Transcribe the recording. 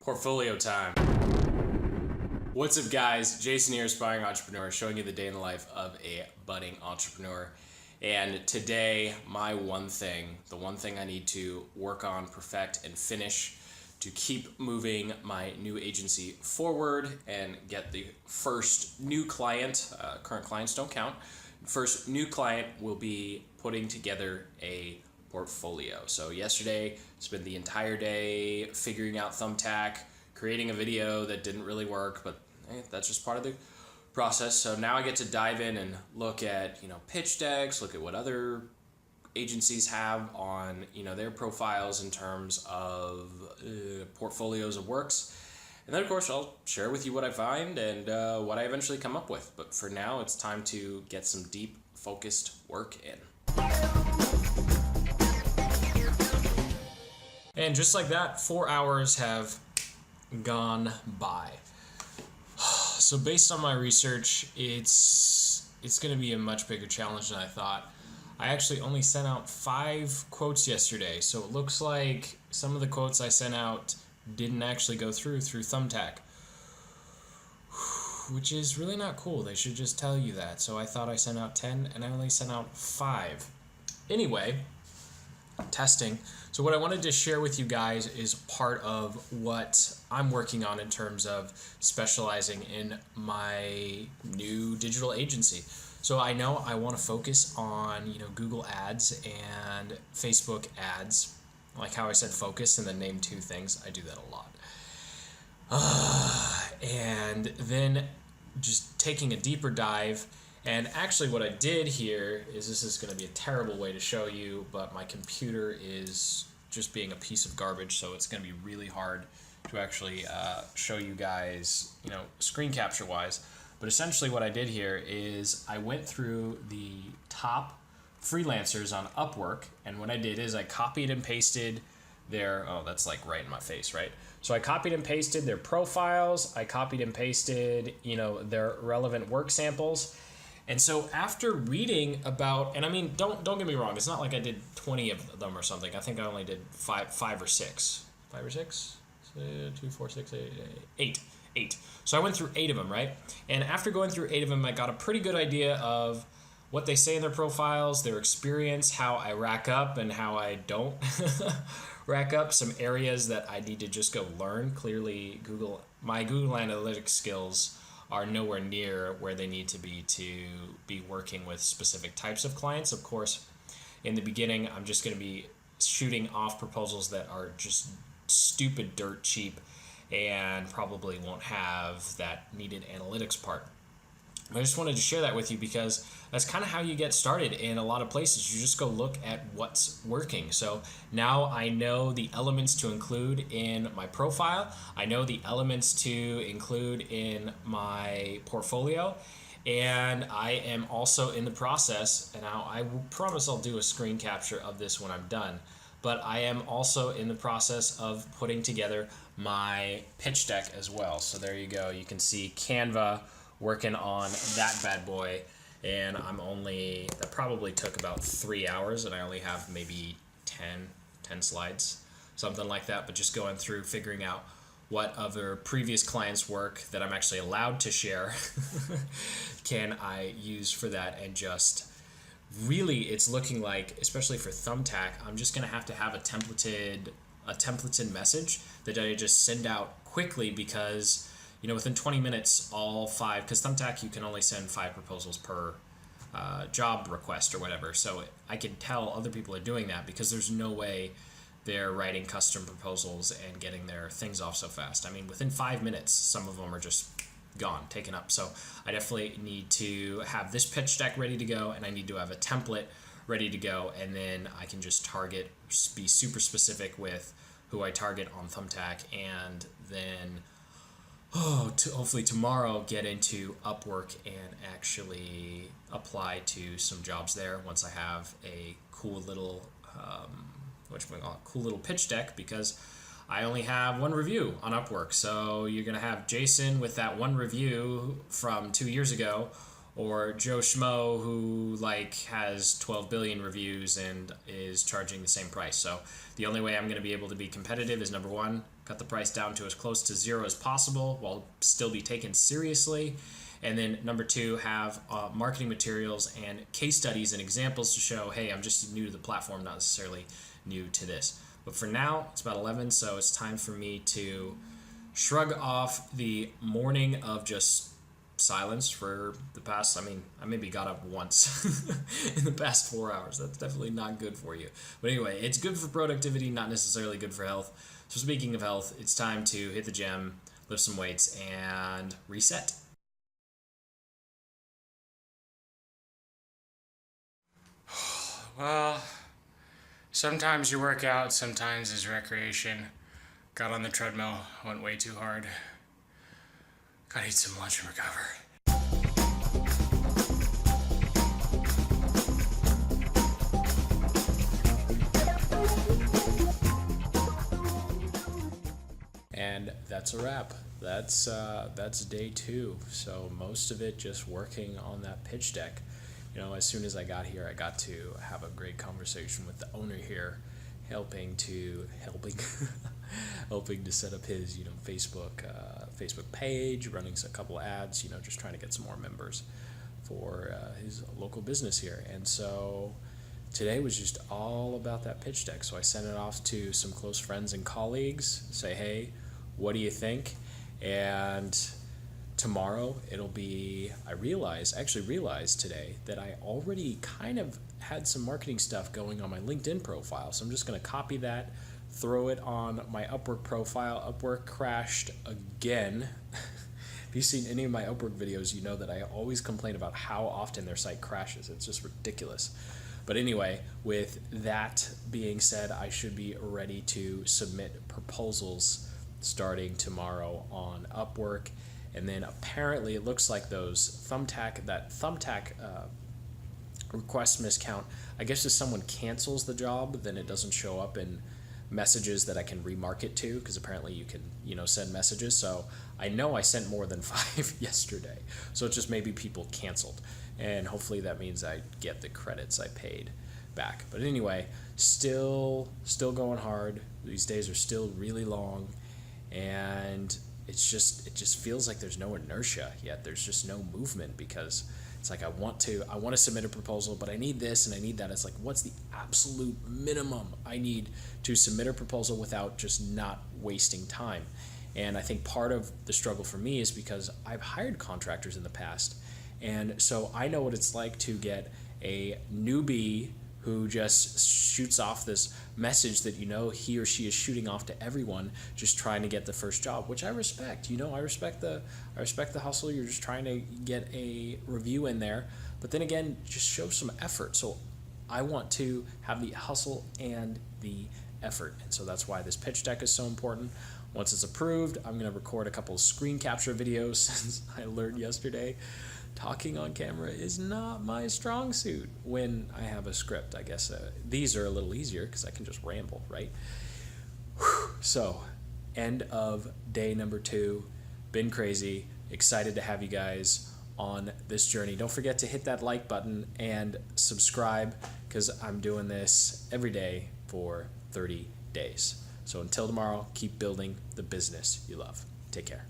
Portfolio time. What's up, guys? Jason here, aspiring entrepreneur, showing you the day in the life of a budding entrepreneur. And today, the one thing I need to work on, perfect, and finish to keep moving my new agency forward and get the first new client. Current clients don't count. First new client will be putting together a portfolio. So yesterday, spent the entire day figuring out Thumbtack, creating a video that didn't really work, but that's just part of the process. So now I get to dive in and look at, pitch decks, look at what other agencies have on, their profiles in terms of portfolios of works. And then, of course, I'll share with you what I find and what I eventually come up with. But for now, it's time to get some deep, focused work in. And just like that, 4 hours have gone by. So based on my research, it's going to be a much bigger challenge than I thought. I actually only sent out 5 quotes yesterday, so it looks like some of the quotes I sent out didn't actually go through Thumbtack, which is really not cool. They should just tell you that. So I thought I sent out 10, and I only sent out 5. Anyway, testing. So what I wanted to share with you guys is part of what I'm working on in terms of specializing in my new digital agency. So I know I want to focus on, Google ads and Facebook ads, like how I said focus and then name 2 things. I do that a lot. And then just taking a deeper dive. And actually what I did here is, this is going to be a terrible way to show you, but my computer is just being a piece of garbage, so it's going to be really hard to actually show you guys, screen capture wise. But essentially what I did here is I went through the top freelancers on Upwork, and what I did is I copied and pasted their, that's like right in my face, right? So I copied and pasted their profiles, I copied and pasted, their relevant work samples. And so after reading about, and I mean, don't get me wrong, it's not like I did 20 of them or something. I think I only did five or six. 5 or 6? 2, 4, 6, 8. 8. So I went through 8 of them, right? And after going through 8 of them, I got a pretty good idea of what they say in their profiles, their experience, how I rack up and how I don't rack up, some areas that I need to just go learn. Clearly, my Google Analytics skills are nowhere near where they need to be working with specific types of clients. Of course, in the beginning, I'm just going to be shooting off proposals that are just stupid dirt cheap and probably won't have that needed analytics part. I just wanted to share that with you because that's kind of how you get started in a lot of places. You just go look at what's working. So now I know the elements to include in my profile. I know the elements to include in my portfolio. And I am also in the process, and now I will promise I'll do a screen capture of this when I'm done, but I am also in the process of putting together my pitch deck as well. So there you go. You can see Canva working on that bad boy, and that probably took about 3 hours, and I only have maybe 10 slides, something like that, but just going through figuring out what other previous clients' work that I'm actually allowed to share can I use for that. And just really, it's looking like, especially for Thumbtack, I'm just going to have a templated message that I just send out quickly because within 20 minutes, all 5, because Thumbtack, you can only send 5 proposals per job request or whatever. So I can tell other people are doing that because there's no way they're writing custom proposals and getting their things off so fast. I mean, within 5 minutes, some of them are just gone, taken up. So I definitely need to have this pitch deck ready to go, and I need to have a template ready to go, and then I can just be super specific with who I target on Thumbtack, and then hopefully tomorrow get into Upwork and actually apply to some jobs there once I have a cool little pitch deck, because I only have 1 review on Upwork. So you're going to have Jason with that 1 review from 2 years ago, or Joe Schmo who has 12 billion reviews and is charging the same price. So the only way I'm going to be able to be competitive is, number 1, cut the price down to as close to zero as possible while still be taken seriously. And then number two, have marketing materials and case studies and examples to show, hey, I'm just new to the platform, not necessarily new to this. But for now, it's about 11, so it's time for me to shrug off the morning of just silence for the past, I maybe got up once in the past 4 hours. That's definitely not good for you. But anyway, it's good for productivity, not necessarily good for health. So speaking of health, it's time to hit the gym, lift some weights, and reset. Well, sometimes you work out, sometimes it's recreation. Got on the treadmill, went way too hard. Gotta eat some lunch and recover. And that's a wrap. That's day two. So most of it just working on that pitch deck. As soon as I got here, I got to have a great conversation with the owner here, helping to set up his Facebook page, running a couple ads, just trying to get some more members for his local business here. And so today was just all about that pitch deck. So I sent it off to some close friends and colleagues, say, hey, what do you think? And tomorrow it'll be, I actually realized today that I already kind of had some marketing stuff going on my LinkedIn profile. So I'm just going to copy that, throw it on my Upwork profile. Upwork crashed again. If you've seen any of my Upwork videos, you know that I always complain about how often their site crashes. It's just ridiculous. But anyway, with that being said, I should be ready to submit proposals starting tomorrow on Upwork. And then apparently it looks like those Thumbtack request miscount, I guess if someone cancels the job, then it doesn't show up in messages that I can remarket to, because apparently you can, send messages. So I know I sent more than 5 yesterday. So it just maybe people canceled. And hopefully that means I get the credits I paid back. But anyway, still going hard. These days are still really long. And it just feels like there's no inertia yet. There's just no movement, because it's like I want to submit a proposal, but I need this and I need that. It's like, what's the absolute minimum I need to submit a proposal without just not wasting time? And I think part of the struggle for me is because I've hired contractors in the past, and so I know what it's like to get a newbie who just shoots off this message that he or she is shooting off to everyone, just trying to get the first job, which I respect. I respect the hustle. You're just trying to get a review in there, but then again, just show some effort. So I want to have the hustle and the effort, and so that's why this pitch deck is so important. Once it's approved, I'm going to record a couple of screen capture videos, since I learned yesterday talking on camera is not my strong suit when I have a script. I guess these are a little easier because I can just ramble, right? So, end of day number 2. Been crazy. Excited to have you guys on this journey. Don't forget to hit that like button and subscribe, because I'm doing this every day for 30 days. So until tomorrow, keep building the business you love. Take care.